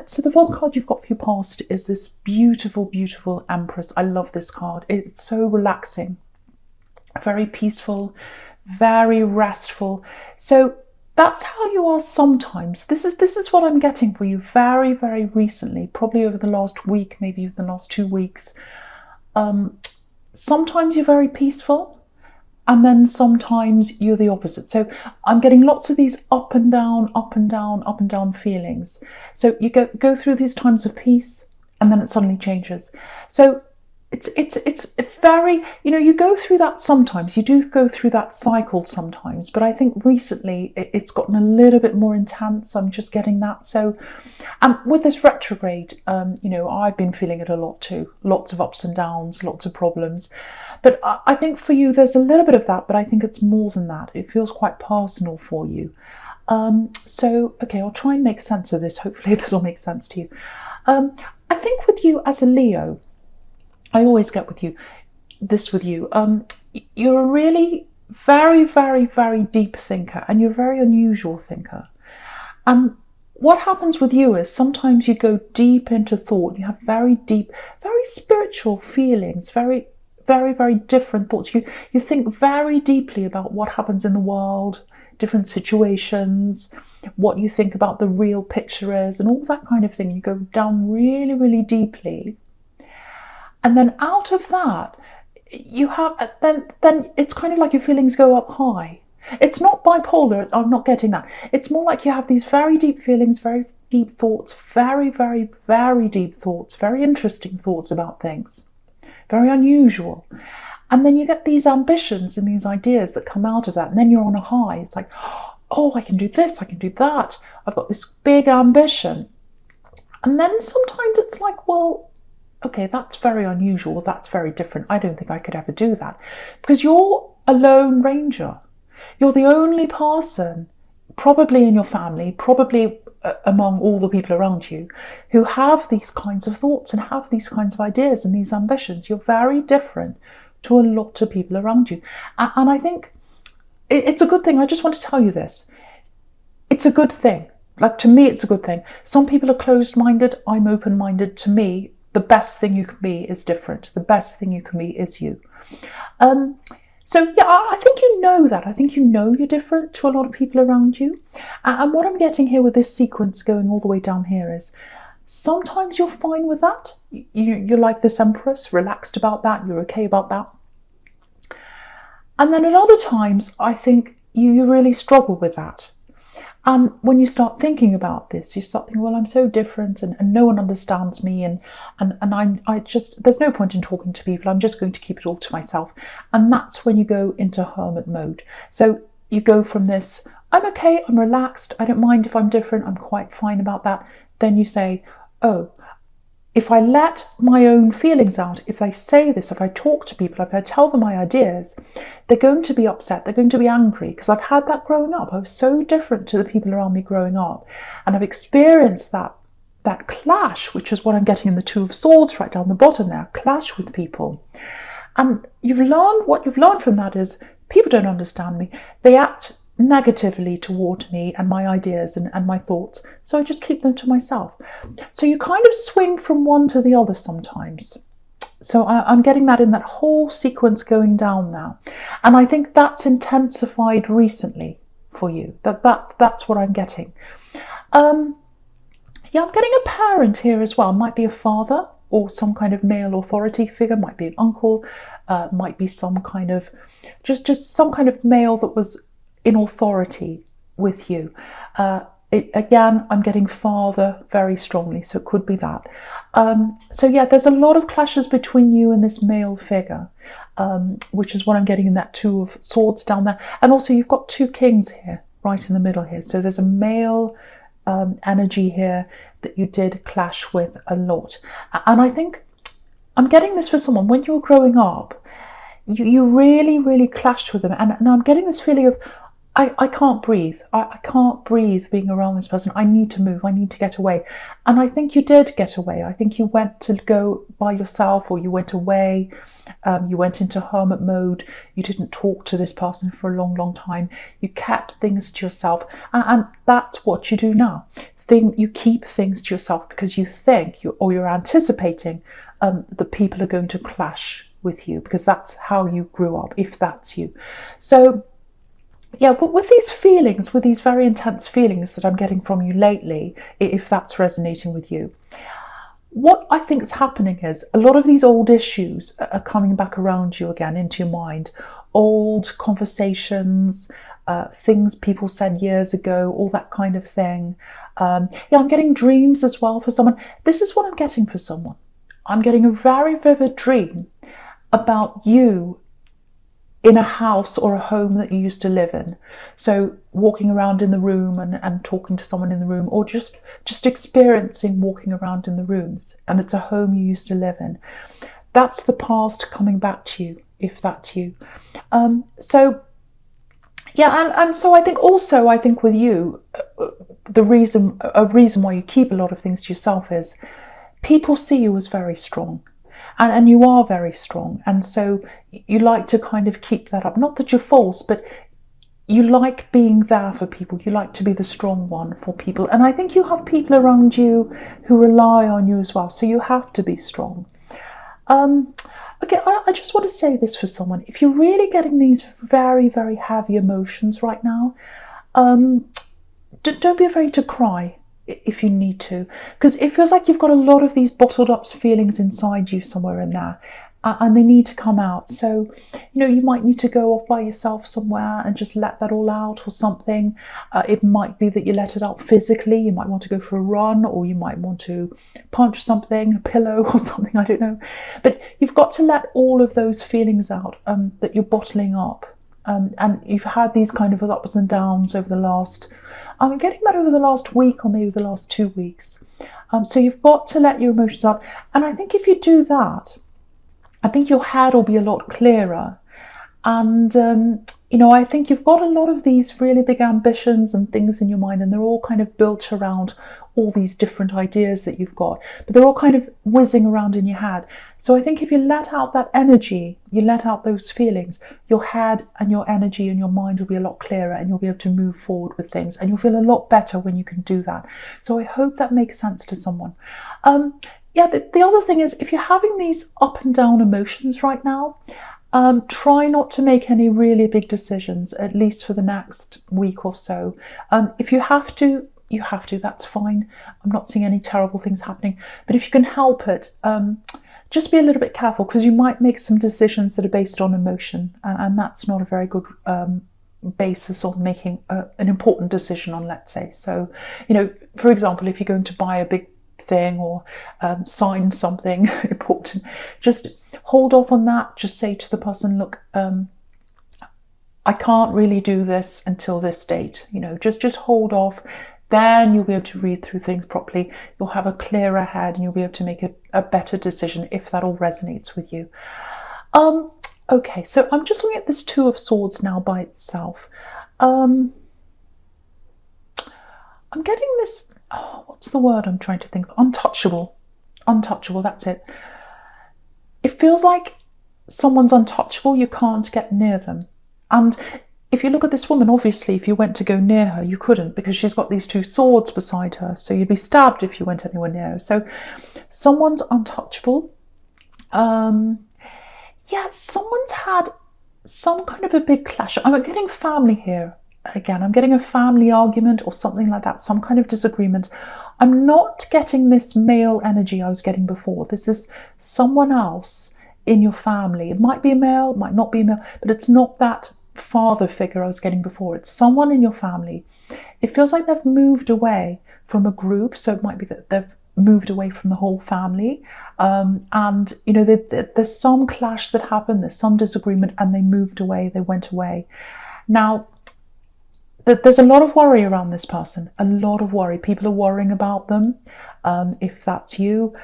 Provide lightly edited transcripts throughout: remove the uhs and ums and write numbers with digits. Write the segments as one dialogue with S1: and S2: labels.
S1: So the first card you've got for your past is this beautiful, beautiful Empress. I love this card. It's so relaxing, very peaceful, very restful. So that's how you are sometimes. This is what I'm getting for you very, very recently, probably over the last week, maybe even the last 2 weeks. Sometimes you're very peaceful, and then sometimes you're the opposite. So I'm getting lots of these up and down, up and down, up and down feelings. So you go through these times of peace, and then it suddenly changes. So it's very, you go through that sometimes. You do go through that cycle sometimes, but I think recently it's gotten a little bit more intense. I'm just getting that. So with this retrograde, I've been feeling it a lot too. Lots of ups and downs, lots of problems. But I think for you, there's a little bit of that, but I think it's more than that. It feels quite personal for you. Okay, I'll try and make sense of this. Hopefully this will make sense to you. I think with you as a Leo, I always get with you, you're a really very, very, very deep thinker, and you're a very unusual thinker. And what happens with you is sometimes you go deep into thought, you have very deep, very spiritual feelings, very, very, very different thoughts. You think very deeply about what happens in the world, different situations, what you think about the real picture is, and all that kind of thing. You go down really, really deeply. And then out of that, you have, then it's kind of like your feelings go up high. It's not bipolar, I'm not getting that. It's more like you have these very deep feelings, very deep thoughts, very, very, very deep thoughts, very interesting thoughts about things, very unusual. And then you get these ambitions and these ideas that come out of that, and then you're on a high. It's like, oh, I can do this, I can do that. I've got this big ambition. And then sometimes it's like, well, okay, that's very unusual, that's very different. I don't think I could ever do that. Because you're a lone ranger. You're the only person, probably in your family, probably among all the people around you, who have these kinds of thoughts and have these kinds of ideas and these ambitions. You're very different to a lot of people around you. And I think it's a good thing. I just want to tell you this. It's a good thing. Like, to me, it's a good thing. Some people are closed-minded. I'm open-minded. To me, the best thing you can be is different. The best thing you can be is you. So yeah, I think you know that. I think you know you're different to a lot of people around you. And what I'm getting here with this sequence going all the way down here is sometimes you're fine with that. You're like this Empress, relaxed about that. You're okay about that. And then at other times, I think you really struggle with that. And when you start thinking about this, you start thinking, well, I'm so different, and no one understands me, and there's no point in talking to people. I'm just going to keep it all to myself. And that's when you go into hermit mode. So you go from this, I'm okay, I'm relaxed, I don't mind if I'm different, I'm quite fine about that. Then you say, oh, if I let my own feelings out, if I say this, if I talk to people, if I tell them my ideas, they're going to be upset, they're going to be angry, because I've had that growing up. I was so different to the people around me growing up. And I've experienced that clash, which is what I'm getting in the Two of Swords right down the bottom there, clash with people. And what you've learned from that is people don't understand me. They act negatively toward me and my ideas and my thoughts. So I just keep them to myself. So you kind of swing from one to the other sometimes. So I'm getting that in that whole sequence going down now. And I think that's intensified recently for you. That's what I'm getting. Yeah, I'm getting a parent here as well. Might be a father or some kind of male authority figure. Might be an uncle. Might be some kind of, just some kind of male that was in authority with you. Again, I'm getting father very strongly, so it could be that. So yeah, there's a lot of clashes between you and this male figure, which is what I'm getting in that Two of Swords down there. And also you've got two kings here, right in the middle here. So there's a male energy here that you did clash with a lot. And I think I'm getting this for someone, when you were growing up, you really, really clashed with them. And I'm getting this feeling of, I can't breathe. I can't breathe being around this person. I need to move. I need to get away. And I think you did get away. I think you went to go by yourself, or you went away. You went into hermit mode. You didn't talk to this person for a long, long time. You kept things to yourself. And that's what you do now. you keep things to yourself because you think you're anticipating that people are going to clash with you, because that's how you grew up, if that's you. So yeah, but with these feelings, with these very intense feelings that I'm getting from you lately, if that's resonating with you, what I think is happening is a lot of these old issues are coming back around you again into your mind. Old conversations, things people said years ago, all that kind of thing. Yeah, I'm getting dreams as well for someone. This is what I'm getting for someone. I'm getting a very vivid dream about you in a house or a home that you used to live in. So walking around in the room and talking to someone in the room, or just experiencing walking around in the rooms, and it's a home you used to live in. That's the past coming back to you, if that's you. So yeah, and so I think with you, a reason why you keep a lot of things to yourself is people see you as very strong. And you are very strong, and so you like to kind of keep that up. Not that you're false, but you like being there for people. You like to be the strong one for people. And I think you have people around you who rely on you as well, so you have to be strong. Okay, I just want to say this for someone. If you're really getting these very, very heavy emotions right now, don't be afraid to cry if you need to, because it feels like you've got a lot of these bottled up feelings inside you somewhere in there, and they need to come out. So you might need to go off by yourself somewhere and just let that all out or something. It might be that you let it out physically. You might want to go for a run, or you might want to punch something, a pillow or something, I don't know. But you've got to let all of those feelings out that you're bottling up, and you've had these kind of ups and downs over the last, I'm getting that over the last week or maybe the last 2 weeks. So you've got to let your emotions out. And I think if you do that, I think your head will be a lot clearer. And, I think you've got a lot of these really big ambitions and things in your mind, and they're all kind of built around all these different ideas that you've got, but they're all kind of whizzing around in your head. So I think if you let out that energy, you let out those feelings, your head and your energy and your mind will be a lot clearer, and you'll be able to move forward with things, and you'll feel a lot better when you can do that. So I hope that makes sense to someone. Yeah, the other thing is, if you're having these up and down emotions right now, try not to make any really big decisions, at least for the next week or so. If you have to, you have to, that's fine. I'm not seeing any terrible things happening. But if you can help it, just be a little bit careful, because you might make some decisions that are based on emotion, and that's not a very good basis on making an important decision on, let's say. So, for example, if you're going to buy a big thing or sign something important, just hold off on that. Just say to the person, look, I can't really do this until this date. Just hold off. Then you'll be able to read through things properly. You'll have a clearer head, and you'll be able to make a better decision if that all resonates with you. Okay, so I'm just looking at this Two of Swords now by itself. I'm getting this, what's the word I'm trying to think of? Untouchable. Untouchable, that's it. It feels like someone's untouchable. You can't get near them. And if you look at this woman, obviously, if you went to go near her, you couldn't, because she's got these two swords beside her. So you'd be stabbed if you went anywhere near her. So someone's untouchable. Yeah, someone's had some kind of a big clash. I'm getting family here. Again, I'm getting a family argument or something like that, some kind of disagreement. I'm not getting this male energy I was getting before. This is someone else in your family. It might be a male, it might not be a male, but it's not that father figure I was getting before. It's someone in your family. It feels like they've moved away from a group, so it might be that they've moved away from the whole family, and there's some clash that happened, there's some disagreement, and they moved away, they went away. Now, there's a lot of worry around this person, a lot of worry. People are worrying about them. If that's you,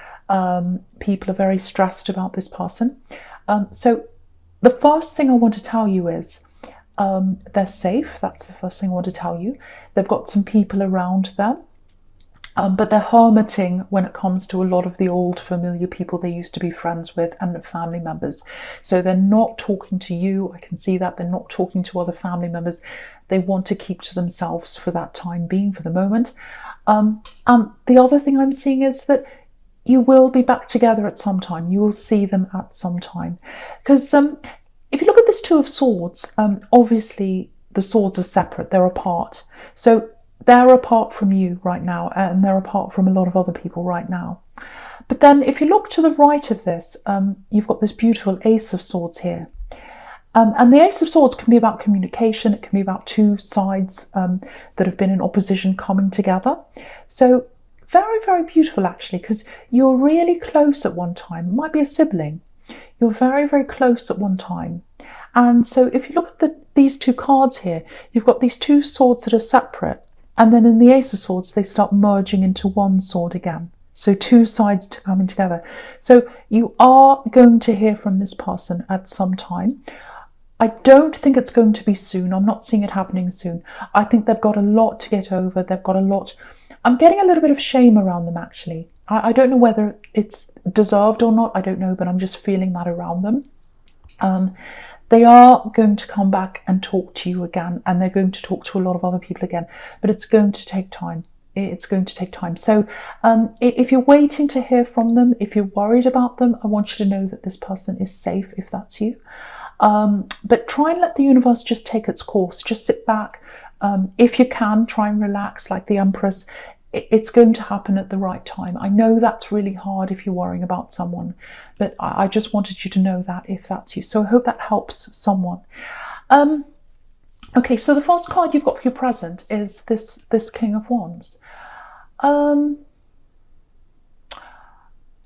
S1: people are very stressed about this person. So the first thing I want to tell you is they're safe. That's the first thing I want to tell you. They've got some people around them, but they're hermiting when it comes to a lot of the old familiar people they used to be friends with and family members. So they're not talking to you. I can see that. They're not talking to other family members. They want to keep to themselves for that time being, for the moment. The other thing I'm seeing is that you will be back together at some time. You will see them at some time. Because if you look at this Two of Swords, obviously the swords are separate, they're apart. So they're apart from you right now, and they're apart from a lot of other people right now. But then if you look to the right of this, you've got this beautiful Ace of Swords here. And the Ace of Swords can be about communication. It can be about two sides that have been in opposition coming together. So very, very beautiful, actually, because you're really close at one time. It might be a sibling. You're very, very close at one time. And so if you look at these two cards here, you've got these two swords that are separate. And then in the Ace of Swords, they start merging into one sword again. So two sides coming together. So you are going to hear from this person at some time. I don't think it's going to be soon. I'm not seeing it happening soon. I think they've got a lot to get over. They've got a lot. I'm getting a little bit of shame around them, actually. I don't know whether it's deserved or not. I don't know, but I'm just feeling that around them. They are going to come back and talk to you again, and they're going to talk to a lot of other people again, but it's going to take time. It's going to take time. So if you're waiting to hear from them, if you're worried about them, I want you to know that this person is safe if that's you. But try and let the universe just take its course. Just sit back. If you can, try and relax like the Empress. It's going to happen at the right time. I know that's really hard if you're worrying about someone, but I just wanted you to know that if that's you. So I hope that helps someone. Okay, so the first card you've got for your present is this King of Wands.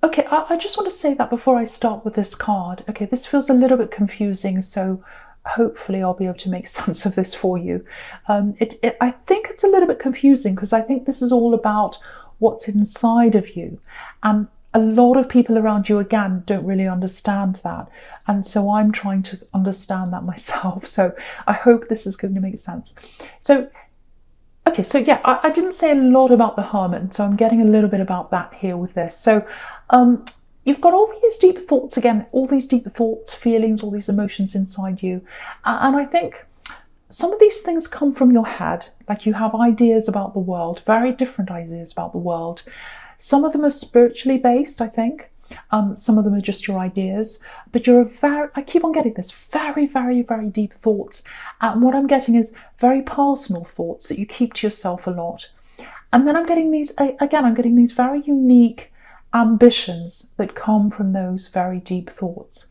S1: Okay, I just want to say that before I start with this card. Okay, this feels a little bit confusing, so hopefully I'll be able to make sense of this for you. I think it's a little bit confusing because I think this is all about what's inside of you. And a lot of people around you, again, don't really understand that. And so I'm trying to understand that myself. So I hope this is going to make sense. So, okay, so yeah, I didn't say a lot about the Hermit, so I'm getting a little bit about that here with this. So you've got all these deep thoughts again, all these deep thoughts, feelings, all these emotions inside you. And I think some of these things come from your head, like you have ideas about the world, very different ideas about the world. Some of them are spiritually based, I think. Some of them are just your ideas, but I keep on getting this very, very, very deep thoughts. And what I'm getting is very personal thoughts that you keep to yourself a lot. And then I'm getting these, again, I'm getting these very unique ambitions that come from those very deep thoughts.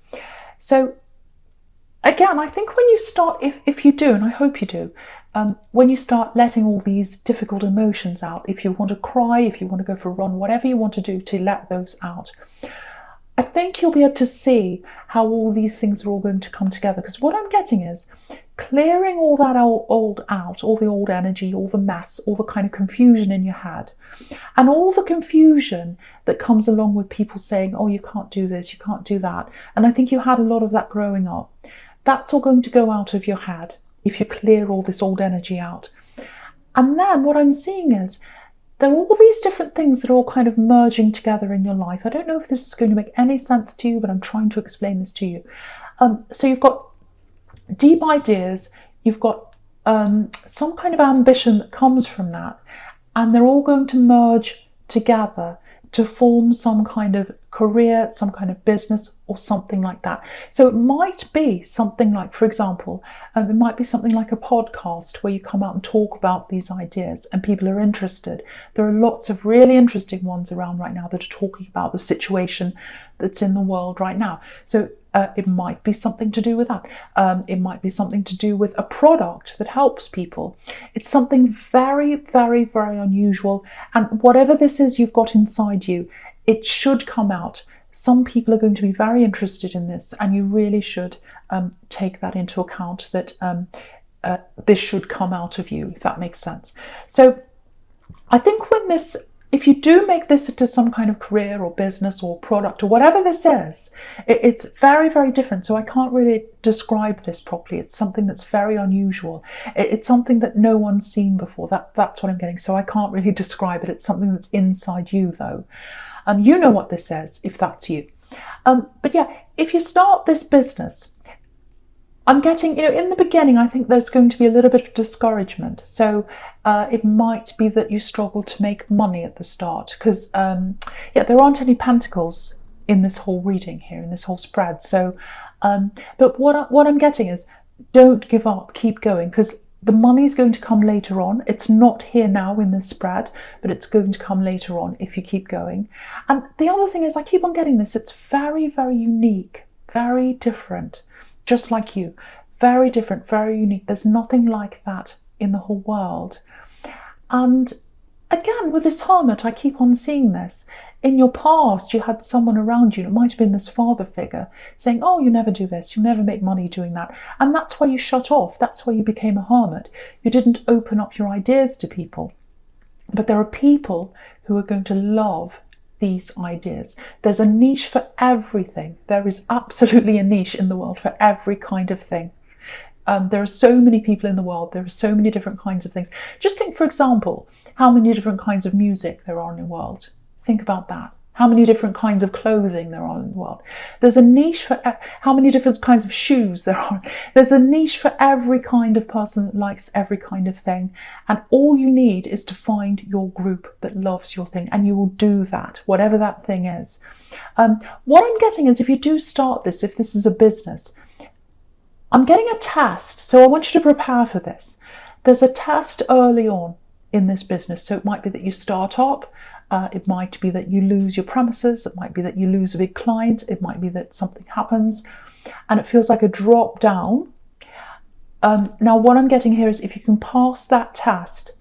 S1: So again, I think when you start, if you do, and I hope you do, when you start letting all these difficult emotions out, if you want to cry, if you want to go for a run, whatever you want to do to let those out, I think you'll be able to see how all these things are all going to come together. Because what I'm getting is clearing all that old out, all the old energy, all the mess, all the kind of confusion in your head, and all the confusion that comes along with people saying, oh, you can't do this, you can't do that. And I think you had a lot of that growing up. That's all going to go out of your head if you clear all this old energy out. And then what I'm seeing is there are all these different things that are all kind of merging together in your life. I don't know if this is going to make any sense to you, but I'm trying to explain this to you. So you've got deep ideas, you've got some kind of ambition that comes from that, and they're all going to merge together to form some kind of career, some kind of business, or something like that. So it might be something like, for example, it might be something like a podcast where you come out and talk about these ideas and people are interested. There are lots of really interesting ones around right now that are talking about the situation that's in the world right now. So it might be something to do with that. It might be something to do with a product that helps people. It's something very, very, very unusual. And whatever this is you've got inside you, it should come out. Some people are going to be very interested in this, and you really should take that into account, that this should come out of you, if that makes sense. So I think if you do make this into some kind of career or business or product or whatever this is, it's very, very different. So I can't really describe this properly. It's something that's very unusual. It's something that no one's seen before. That's what I'm getting. So I can't really describe it. It's something that's inside you, though. You know what this is, if that's you. But yeah, if you start this business, I'm getting, in the beginning, I think there's going to be a little bit of discouragement. So it might be that you struggle to make money at the start because, there aren't any pentacles in this whole reading here, in this whole spread. So, but what I'm getting is, don't give up, keep going, because the money's going to come later on. It's not here now in this spread, but it's going to come later on if you keep going. And the other thing is, I keep on getting this. It's very, very unique, very different. Just like you, very different, very unique. There's nothing like that in the whole world. And again, with this Hermit, I keep on seeing this. In your past, you had someone around you, it might have been this father figure, saying, oh, you never do this, you never make money doing that. And that's why you shut off. That's why you became a hermit. You didn't open up your ideas to people. But there are people who are going to love these ideas. There's a niche for everything. There is absolutely a niche in the world for every kind of thing. There are so many people in the world. There are so many different kinds of things. Just think, for example, how many different kinds of music there are in the world. Think about that. How many different kinds of clothing there are in the world. There's a niche for how many different kinds of shoes there are. There's a niche for every kind of person that likes every kind of thing. And all you need is to find your group that loves your thing. And you will do that, whatever that thing is. What I'm getting is, if you do start this, if this is a business, I'm getting a test. So I want you to prepare for this. There's a test early on in this business. So it might be that you start up. It might be that you lose your premises. It might be that you lose a big client. It might be that something happens and it feels like a drop down. Now, what I'm getting here is, if you can pass that test,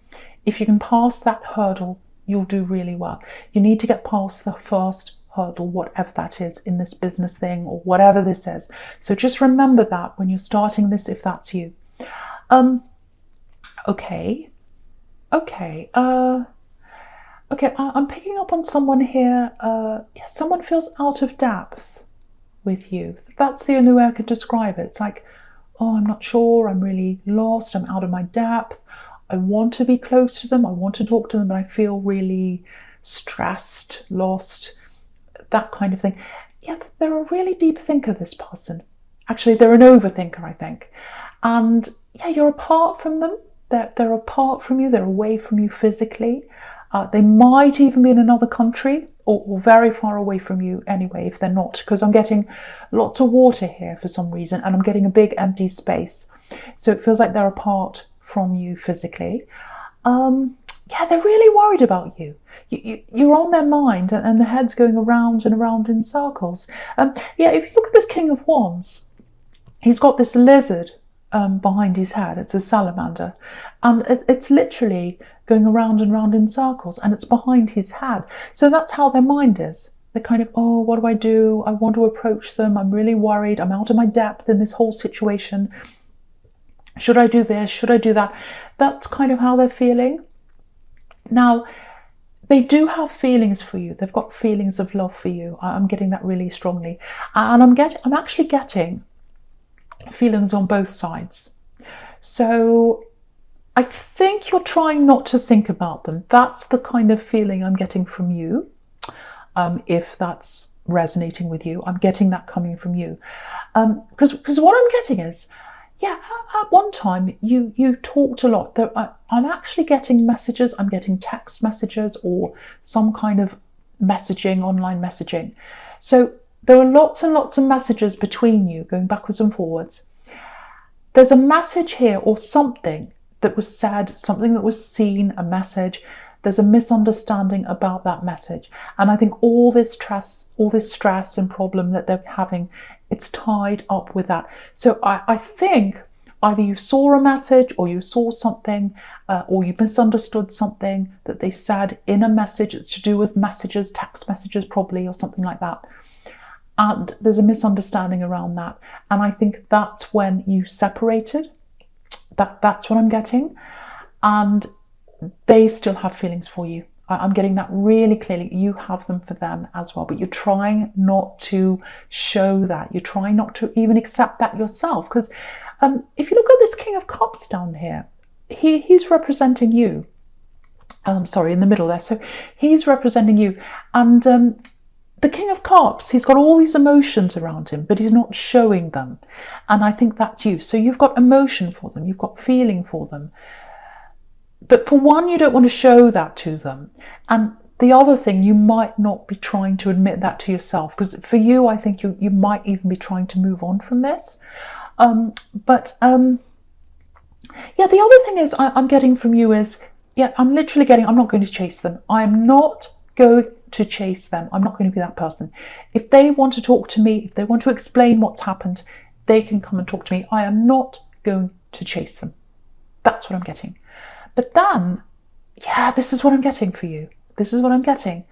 S1: if you can pass that hurdle, you'll do really well. You need to get past the first hurdle, whatever that is in this business thing or whatever this is. So just remember that when you're starting this, if that's you. Okay, I'm picking up on someone here. Someone feels out of depth with you. That's the only way I could describe it. It's like, oh, I'm not sure. I'm really lost. I'm out of my depth. I want to be close to them. I want to talk to them, but I feel really stressed, lost, that kind of thing. Yeah, they're a really deep thinker, this person. Actually, they're an overthinker, I think. And yeah, you're apart from them. They're apart from you. They're away from you physically. They might even be in another country or very far away from you anyway, if they're not, because I'm getting lots of water here for some reason, and I'm getting a big empty space. So it feels like they're apart from you physically. They're really worried about you. You're on their mind, and their head's going around and around in circles. If you look at this King of Wands, he's got this lizard behind his head. It's a salamander, and it's literally going around and round in circles, and it's behind his head. So that's how their mind is. They're kind of, oh, what do I do? I want to approach them. I'm really worried. I'm out of my depth in this whole situation. Should I do this? Should I do that? That's kind of how they're feeling. Now, they do have feelings for you. They've got feelings of love for you. I'm getting that really strongly. And I'm actually getting feelings on both sides. So I think you're trying not to think about them. That's the kind of feeling I'm getting from you. If that's resonating with you, I'm getting that coming from you. Because what I'm getting is, at one time you talked a lot. I'm actually getting messages. I'm getting text messages or some kind of messaging, online messaging. So there are lots and lots of messages between you going backwards and forwards. There's a message here or something that was said, something that was seen, a message. There's a misunderstanding about that message. And I think all this stress and problem that they're having, it's tied up with that. So I think either you saw a message or you saw something or you misunderstood something that they said in a message. It's to do with messages, text messages probably, or something like that. And there's a misunderstanding around that. And I think that's when you separated. That's what I'm getting. And they still have feelings for you. I'm getting that really clearly. You have them for them as well, but you're trying not to show that. You're trying not to even accept that yourself. Because if you look at this King of Cups down here, he's representing you. In the middle there. So he's representing you. And the King of Cups, he's got all these emotions around him, but he's not showing them. And I think that's you. So you've got emotion for them, you've got feeling for them. But for one, you don't want to show that to them. And the other thing, you might not be trying to admit that to yourself, because for you, I think you might even be trying to move on from this. Yeah, the other thing is I'm getting from you is, yeah, I'm literally getting, I'm not going to chase them. I'm not going to chase them. I'm not going to be that person. If they want to talk to me, if they want to explain what's happened, they can come and talk to me. I am not going to chase them. That's what I'm getting. But then, yeah, this is what I'm getting for you. This is what I'm getting.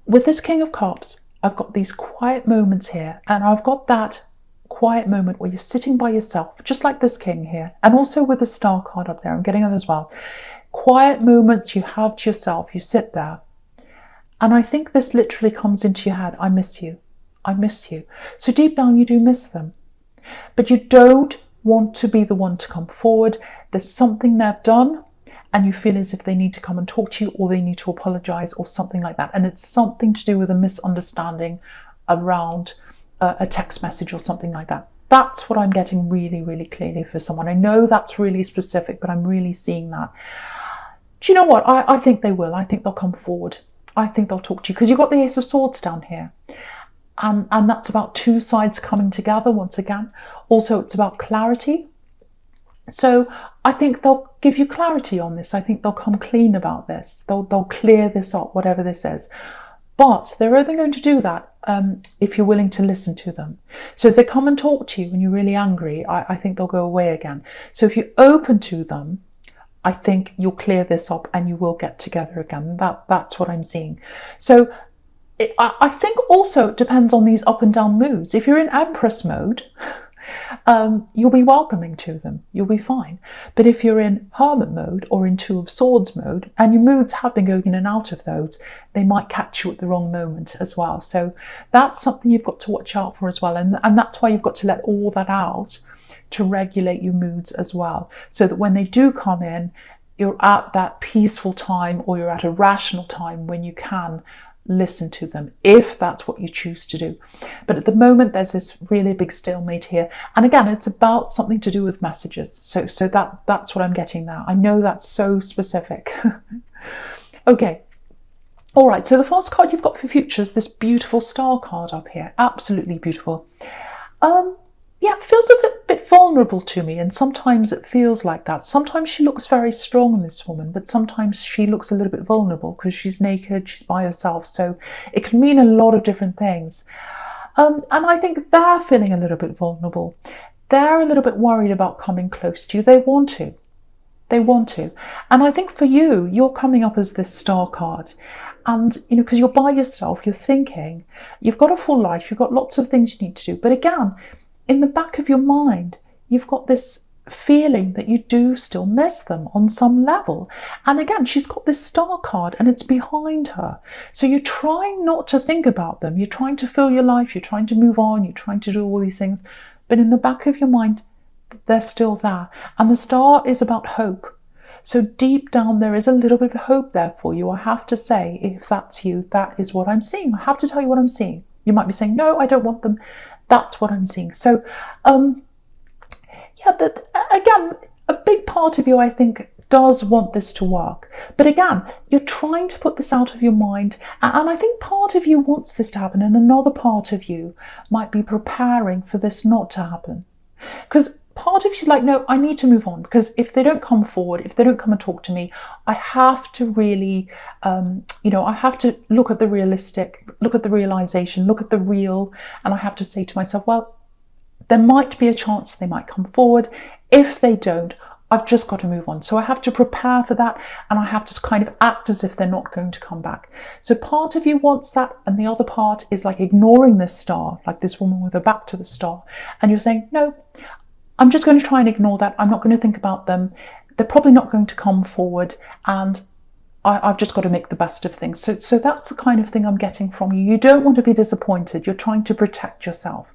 S1: With this King of Cups, I've got these quiet moments here, and I've got that quiet moment where you're sitting by yourself, just like this king here, and also with the star card up there, I'm getting that as well. Quiet moments you have to yourself, you sit there, and I think this literally comes into your head, I miss you, I miss you. So deep down you do miss them, but you don't want to be the one to come forward. There's something they've done and you feel as if they need to come and talk to you, or they need to apologize or something like that, and it's something to do with a misunderstanding around a text message or something like that. That's what I'm getting really, really clearly for someone. I know that's really specific, but I'm really seeing that. Do you know what? I think they will. I think they'll come forward. I think they'll talk to you, because you've got the Ace of Swords down here. And that's about two sides coming together once again. Also, it's about clarity. So I think they'll give you clarity on this. I think they'll come clean about this. They'll clear this up, whatever this is. But they're only going to do that if you're willing to listen to them. So if they come and talk to you and you're really angry, I think they'll go away again. So if you're open to them, I think you'll clear this up and you will get together again. That's what I'm seeing. So I think also it depends on these up and down moods. If you're in Empress mode, you'll be welcoming to them. You'll be fine. But if you're in Hermit mode or in Two of Swords mode, and your moods have been going in and out of those, they might catch you at the wrong moment as well. So that's something you've got to watch out for as well. And that's why you've got to let all that out to regulate your moods as well. So that when they do come in, you're at that peaceful time, or you're at a rational time when you can listen to them, if that's what you choose to do. But at the moment, there's this really big stalemate here. And again, it's about something to do with messages. So that's what I'm getting now. I know that's so specific. Okay. All right. So the first card you've got for futures, this beautiful star card up here. Absolutely beautiful. Yeah, it feels a bit vulnerable to me, and sometimes it feels like that. Sometimes she looks very strong, this woman, but sometimes she looks a little bit vulnerable because she's naked, she's by herself, so it can mean a lot of different things. And I think they're feeling a little bit vulnerable. They're a little bit worried about coming close to you. They want to. They want to. And I think for you, you're coming up as this star card. And, you know, because you're by yourself, you're thinking, you've got a full life, you've got lots of things you need to do. But again, in the back of your mind, you've got this feeling that you do still miss them on some level. And again, she's got this star card and it's behind her. So you're trying not to think about them. You're trying to fill your life. You're trying to move on. You're trying to do all these things. But in the back of your mind, they're still there. And the star is about hope. So deep down, there is a little bit of hope there for you. I have to say, if that's you, that is what I'm seeing. I have to tell you what I'm seeing. You might be saying, no, I don't want them. That's what I'm seeing. So, yeah, again, a big part of you, I think, does want this to work. But again, you're trying to put this out of your mind. And I think part of you wants this to happen, and another part of you might be preparing for this not to happen. Because part of you's like, no, I need to move on, because if they don't come forward, if they don't come and talk to me, I have to really, I have to look at the realistic, look at the realization, look at the real, and I have to say to myself, well, there might be a chance they might come forward. If they don't, I've just got to move on. So I have to prepare for that, and I have to kind of act as if they're not going to come back. So part of you wants that, and the other part is like ignoring this star, like this woman with her back to the star. And you're saying, no, I'm just going to try and ignore that. I'm not going to think about them. They're probably not going to come forward, and I've just got to make the best of things. So that's the kind of thing I'm getting from you. You don't want to be disappointed. You're trying to protect yourself.